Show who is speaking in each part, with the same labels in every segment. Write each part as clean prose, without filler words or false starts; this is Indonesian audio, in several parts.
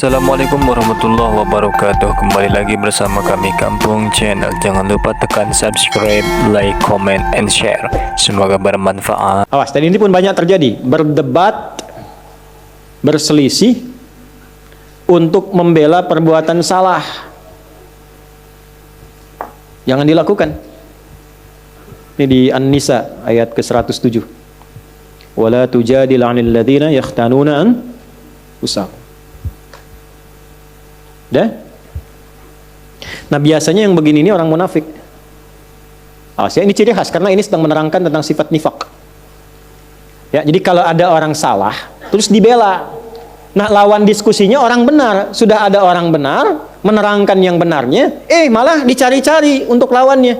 Speaker 1: Assalamualaikum warahmatullahi wabarakatuh. Kembali lagi bersama kami Kampung Channel. Jangan lupa tekan subscribe, like, comment, and share. Semoga bermanfaat.
Speaker 2: Awas, dan ini pun banyak terjadi. Berdebat, berselisih untuk membela perbuatan salah. Jangan dilakukan. Ini di An-Nisa ayat ke-107. Wala tujadil 'anil ladzina yakhtanuna anfusahum. Dah? Nah, biasanya yang begini ini orang munafik. Ini ciri khas karena ini sedang menerangkan tentang sifat nifak. Ya, jadi kalau ada orang salah terus dibela. Nah, lawan diskusinya orang benar. Sudah ada orang benar menerangkan yang benarnya, malah dicari-cari untuk lawannya.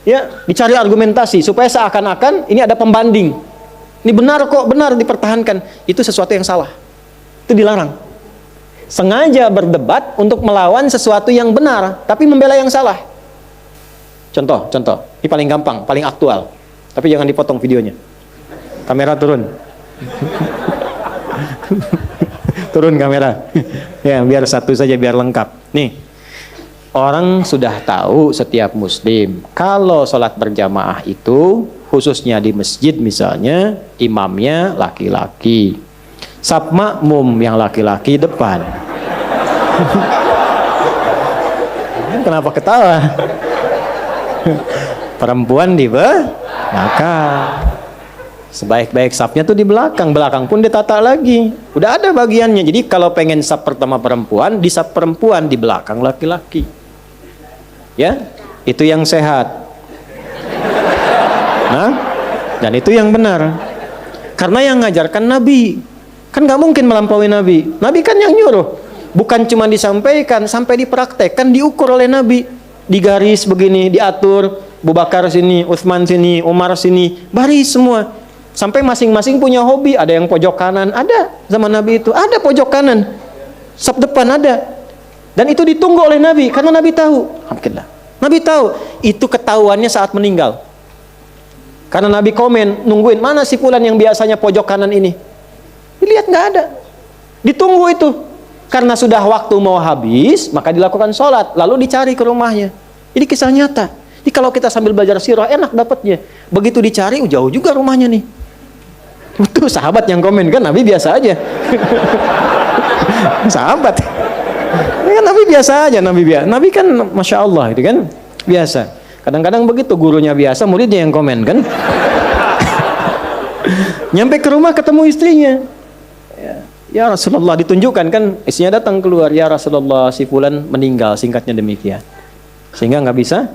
Speaker 2: Ya, dicari argumentasi supaya seakan-akan ini ada pembanding. Ini benar kok, benar dipertahankan. Itu sesuatu yang salah. Itu dilarang. Sengaja berdebat untuk melawan sesuatu yang benar, tapi membela yang salah. Contoh. Ini paling gampang, paling aktual. Tapi jangan dipotong videonya. Kamera turun. Turun kamera. Ya, biar satu saja, biar lengkap. Nih, orang sudah tahu setiap muslim, kalau sholat berjamaah itu, khususnya di masjid misalnya, imamnya laki-laki. Saf makmum yang laki-laki depan. Kenapa ketawa? Perempuan di belakang. Sebaik-baik safnya tuh di belakang. Belakang pun ditata lagi. Udah ada bagiannya. Jadi kalau pengen saf pertama perempuan, di saf perempuan, di belakang laki-laki. Ya, itu yang sehat. Nah, dan itu yang benar. Karena yang ngajarkan Nabi. Kan nggak mungkin melampaui Nabi. Nabi kan yang nyuruh. Bukan cuma disampaikan, sampai dipraktekkan, diukur oleh Nabi. Digaris begini, diatur. Abu Bakar sini, Utsman sini, Umar sini. Baris semua. Sampai masing-masing punya hobi. Ada yang pojok kanan. Ada zaman Nabi itu. Ada pojok kanan. Saf depan ada. Dan itu ditunggu oleh Nabi. Karena Nabi tahu. Alhamdulillah. Nabi tahu. Itu ketahuannya saat meninggal. Karena Nabi komen, nungguin. Mana si fulan yang biasanya pojok kanan ini? Dilihat nggak ada, ditunggu itu. Karena sudah waktu mau habis, maka dilakukan sholat, lalu dicari ke rumahnya. Ini kisah nyata. Jadi kalau kita sambil belajar sirah enak dapatnya. Begitu dicari, jauh juga rumahnya nih. Itu sahabat yang komen, kan Nabi biasa aja. Sahabat. Ya, Nabi biasa aja, Nabi kan masya Allah, itu kan biasa. Kadang-kadang begitu, gurunya biasa, muridnya yang komen kan. Nyampe ke rumah ketemu istrinya. Ya Rasulullah, ditunjukkan kan, istrinya datang keluar, ya Rasulullah, si fulan meninggal, singkatnya demikian. Sehingga nggak bisa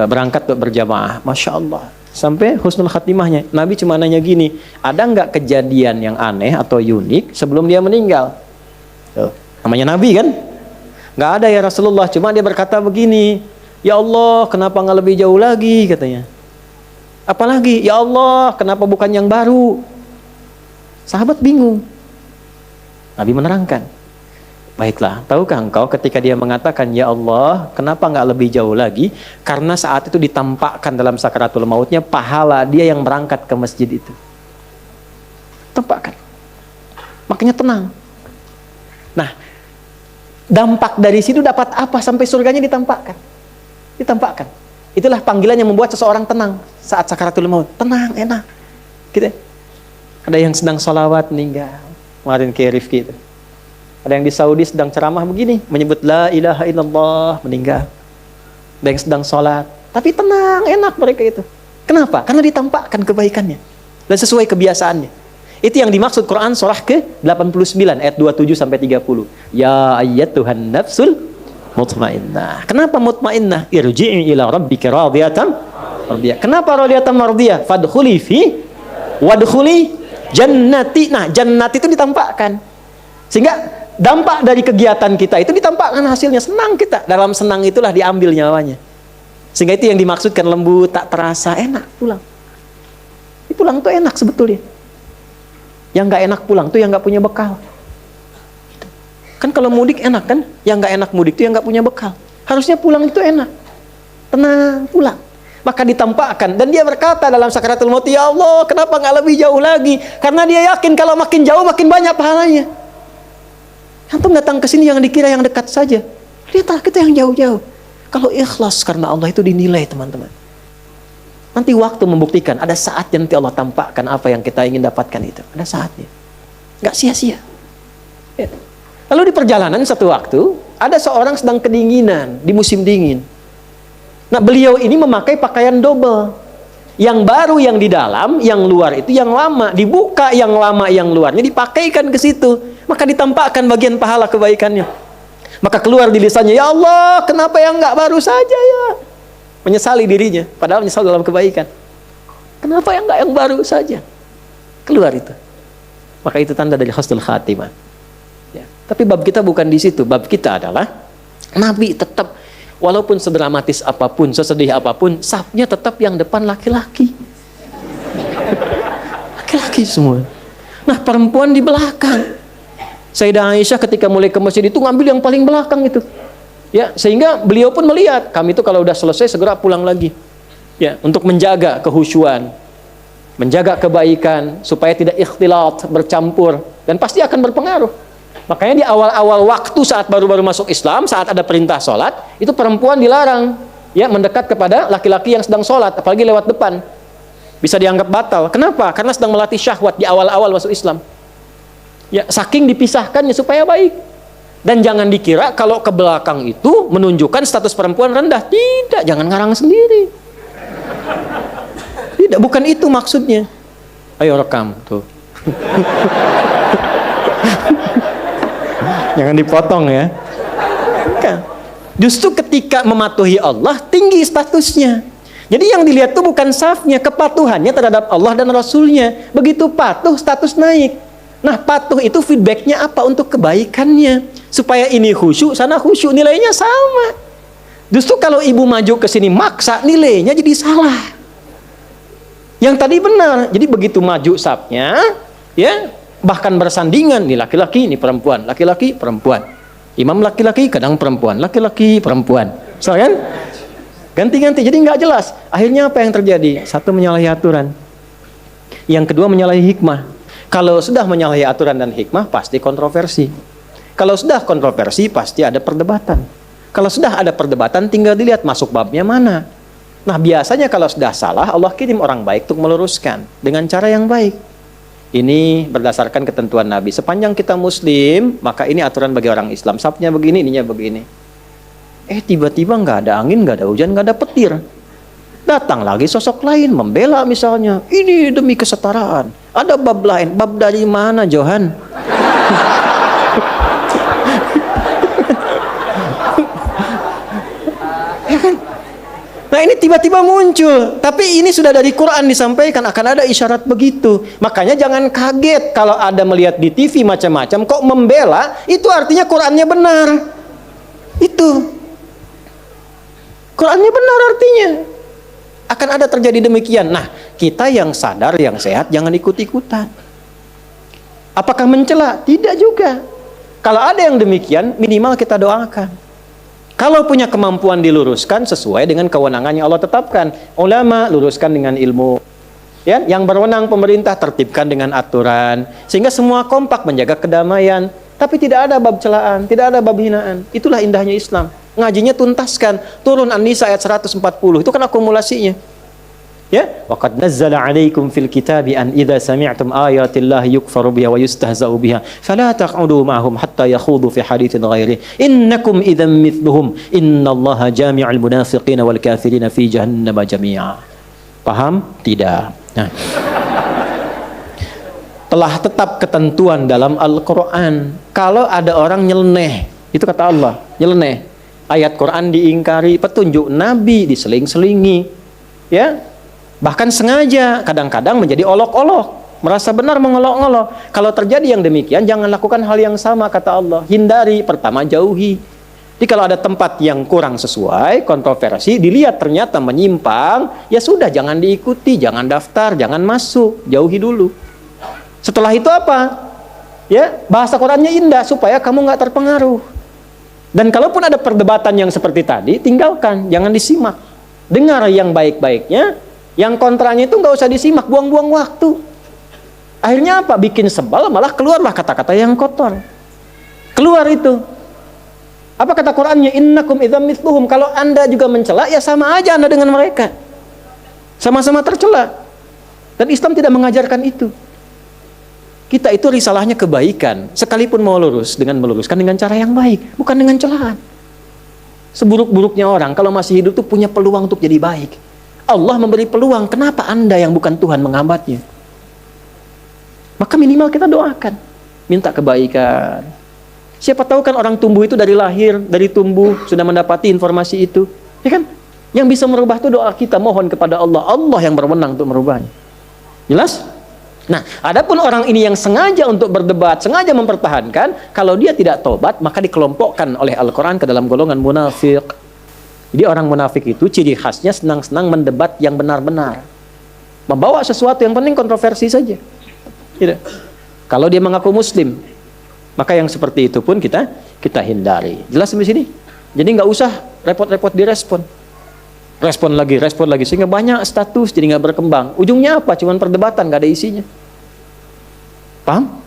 Speaker 2: berangkat untuk berjamaah. Masya Allah. Sampai husnul khatimahnya. Nabi cuma nanya gini, ada nggak kejadian yang aneh atau unik sebelum dia meninggal? Tuh, namanya Nabi kan? Nggak ada ya Rasulullah, cuma dia berkata begini, ya Allah, kenapa nggak lebih jauh lagi, katanya. Apalagi, ya Allah, kenapa bukan yang baru? Sahabat bingung. Nabi menerangkan, baiklah, tahukah engkau ketika dia mengatakan, ya Allah, kenapa nggak lebih jauh lagi? Karena saat itu ditampakkan dalam sakaratul mautnya pahala dia yang berangkat ke masjid itu. Tampakkan. Makanya tenang. Nah, dampak dari situ dapat apa sampai surganya ditampakkan? Ditampakkan. Itulah panggilan yang membuat seseorang tenang saat sakaratul maut. Tenang, enak. Gitu. Ada yang sedang sholawat meninggal. Kemarin kayak Rifki itu. Ada yang di Saudi sedang ceramah begini, menyebut la ilaha illallah, meninggal. Ada yang sedang sholat. Tapi tenang, enak mereka itu. Kenapa? Karena ditampakkan kebaikannya. Dan sesuai kebiasaannya. Itu yang dimaksud Quran surah ke-89 ayat 27-30. Ya ayyatuhan nafsul mutmainnah. Kenapa mutmainnah? Irji'i ila rabbika radiyatan mardiyah. Kenapa radiyatan mardiyah? Fadkhuli fi wadkhuli jannati. Nah, jannati itu ditampakkan. Sehingga dampak dari kegiatan kita itu ditampakkan hasilnya. Senang kita. Dalam senang itulah diambil nyawanya. Sehingga itu yang dimaksudkan lembut, tak terasa, enak pulang. Pulang tuh enak sebetulnya. Yang nggak enak pulang tuh yang nggak punya bekal. Kan kalau mudik enak kan? Yang nggak enak mudik tuh yang nggak punya bekal. Harusnya pulang itu enak. Tenang, pulang. Maka ditampakkan. Dan dia berkata dalam sakaratul maut, ya Allah, kenapa nggak lebih jauh lagi? Karena dia yakin kalau makin jauh makin banyak pahalanya. Antum datang ke sini yang dikira yang dekat saja. Lihatlah kita yang jauh-jauh. Kalau ikhlas karena Allah itu dinilai, teman-teman. Nanti waktu membuktikan, ada saatnya nanti Allah tampakkan apa yang kita ingin dapatkan itu. Ada saatnya. Nggak sia-sia. Ya. Lalu di perjalanan satu waktu, ada seorang sedang kedinginan di musim dingin. Nah, beliau ini memakai pakaian double. Yang baru yang di dalam, yang luar itu yang lama. Dibuka yang lama, yang luarnya dipakaikan ke situ. Maka ditampakkan bagian pahala kebaikannya. Maka keluar di lisannya, ya Allah, kenapa yang nggak baru saja ya? Menyesali dirinya, padahal menyesal dalam kebaikan. Kenapa yang nggak yang baru saja? Keluar itu. Maka itu tanda dari husnul khatimah. Ya. Tapi bab kita bukan di situ. Bab kita adalah Nabi tetap, walaupun sedramatis apapun, sesedih apapun, safnya tetap yang depan laki-laki. Laki-laki semua. Nah, perempuan di belakang. Sayyidah Aisyah ketika mulai ke masjid itu ngambil yang paling belakang itu. Ya, sehingga beliau pun melihat, kami itu kalau udah selesai segera pulang lagi. Ya, untuk menjaga kehusyuan, menjaga kebaikan supaya tidak ikhtilat, bercampur, dan pasti akan berpengaruh. Makanya di awal-awal waktu saat baru-baru masuk Islam, saat ada perintah sholat, itu perempuan dilarang ya mendekat kepada laki-laki yang sedang sholat, apalagi lewat depan. Bisa dianggap batal. Kenapa? Karena sedang melatih syahwat di awal-awal masuk Islam. Ya, saking dipisahkannya supaya baik. Dan jangan dikira kalau ke belakang itu menunjukkan status perempuan rendah. Tidak, jangan ngarang sendiri. Tidak, bukan itu maksudnya. Ayo rekam tuh. Jangan dipotong ya. Bukan. Justru ketika mematuhi Allah, tinggi statusnya. Jadi yang dilihat itu bukan safnya, kepatuhannya terhadap Allah dan Rasulnya. Begitu patuh, status naik. Nah, patuh itu feedbacknya apa untuk kebaikannya? Supaya ini khusyuk, sana khusyuk, nilainya sama. Justru kalau ibu maju ke sini maksa, nilainya jadi salah. Yang tadi benar. Jadi begitu maju safnya, ya, bahkan bersandingan, nih laki-laki, ini perempuan, laki-laki, perempuan. Imam laki-laki, kadang perempuan, laki-laki, perempuan. So, kan? Ganti-ganti, jadi nggak jelas. Akhirnya apa yang terjadi? Satu, menyalahi aturan. Yang kedua, menyalahi hikmah. Kalau sudah menyalahi aturan dan hikmah, pasti kontroversi. Kalau sudah kontroversi, pasti ada perdebatan. Kalau sudah ada perdebatan, tinggal dilihat masuk babnya mana. Nah, biasanya kalau sudah salah, Allah kirim orang baik untuk meluruskan dengan cara yang baik. Ini berdasarkan ketentuan Nabi. Sepanjang kita Muslim, maka ini aturan bagi orang Islam. Safnya begini, ininya begini. Tiba-tiba nggak ada angin, nggak ada hujan, nggak ada petir. Datang lagi sosok lain, membela misalnya. Ini demi kesetaraan. Ada bab lain. Bab dari mana, Johan? Nah, ini tiba-tiba muncul. Tapi ini sudah dari Quran disampaikan akan ada isyarat begitu. Makanya jangan kaget kalau ada melihat di TV macam-macam kok membela, itu artinya Qurannya benar. Itu. Qurannya benar artinya. Akan ada terjadi demikian. Nah, kita yang sadar, yang sehat jangan ikut-ikutan. Apakah mencela? Tidak juga. Kalau ada yang demikian, minimal kita doakan. Kalau punya kemampuan diluruskan sesuai dengan kewenangan yang Allah tetapkan. Ulama luruskan dengan ilmu. Ya, yang berwenang pemerintah tertibkan dengan aturan. Sehingga semua kompak menjaga kedamaian. Tapi tidak ada bab celaan, tidak ada bab hinaan. Itulah indahnya Islam. Ngajinya tuntaskan. Turun An-Nisa ayat 140. Itu kan akumulasinya. Ya, waqad nazzala 'alaikum fil kitabi an idza sami'tum ayatillahi yukfaru biha wa yustahza'u biha fala taq'udu ma'hum hatta yakhudu fi haditsin ghairi innakum idzan mithluhum innallaha jami'ul munafiqina wal kafirina fi jahannam jami'a. Paham? Tidak. Nah, telah tetap ketentuan dalam Al-Qur'an. Kalau ada orang nyeleneh, itu kata Allah, nyeleneh. Ayat Quran diingkari, petunjuk Nabi diseling-selingi. Ya? Bahkan sengaja, kadang-kadang menjadi olok-olok, merasa benar mengolok-olok. Kalau terjadi yang demikian, jangan lakukan hal yang sama, kata Allah. Hindari, pertama jauhi. Jadi kalau ada tempat yang kurang sesuai, kontroversi, dilihat ternyata menyimpang, ya sudah, jangan diikuti, jangan daftar, jangan masuk, jauhi dulu. Setelah itu apa? Ya, bahasa Qurannya indah supaya kamu nggak terpengaruh. Dan kalaupun ada perdebatan yang seperti tadi, tinggalkan, jangan disimak. Dengar yang baik-baiknya. Yang kontranya itu nggak usah disimak, buang-buang waktu. Akhirnya apa? Bikin sebal, malah keluarlah kata-kata yang kotor. Keluar itu. Apa kata Qur'annya? Innakum idzam mithluhum. Kalau Anda juga mencela, ya sama aja Anda dengan mereka. Sama-sama tercela. Dan Islam tidak mengajarkan itu. Kita itu risalahnya kebaikan. Sekalipun mau lurus, dengan meluruskan dengan cara yang baik, bukan dengan celaan. Seburuk-buruknya orang, kalau masih hidup tuh punya peluang untuk jadi baik. Allah memberi peluang, kenapa Anda yang bukan Tuhan menghambatnya? Maka minimal kita doakan. Minta kebaikan. Siapa tahu kan orang tumbuh itu dari lahir, dari tumbuh sudah mendapati informasi itu, ya kan? Yang bisa merubah itu doa kita, mohon kepada Allah. Allah yang berwenang untuk merubahnya. Jelas? Nah, adapun orang ini yang sengaja untuk berdebat, sengaja mempertahankan, kalau dia tidak tobat, maka dikelompokkan oleh Al-Quran ke dalam golongan munafik. Jadi orang munafik itu ciri khasnya senang-senang mendebat yang benar-benar, membawa sesuatu yang penting kontroversi saja. Tidak. Kalau dia mengaku Muslim, maka yang seperti itu pun kita hindari. Jelas sampai sini? Jadi nggak usah repot-repot direspon. Respon lagi, sehingga banyak status jadi nggak berkembang. Ujungnya apa? Cuman perdebatan, nggak ada isinya. Paham?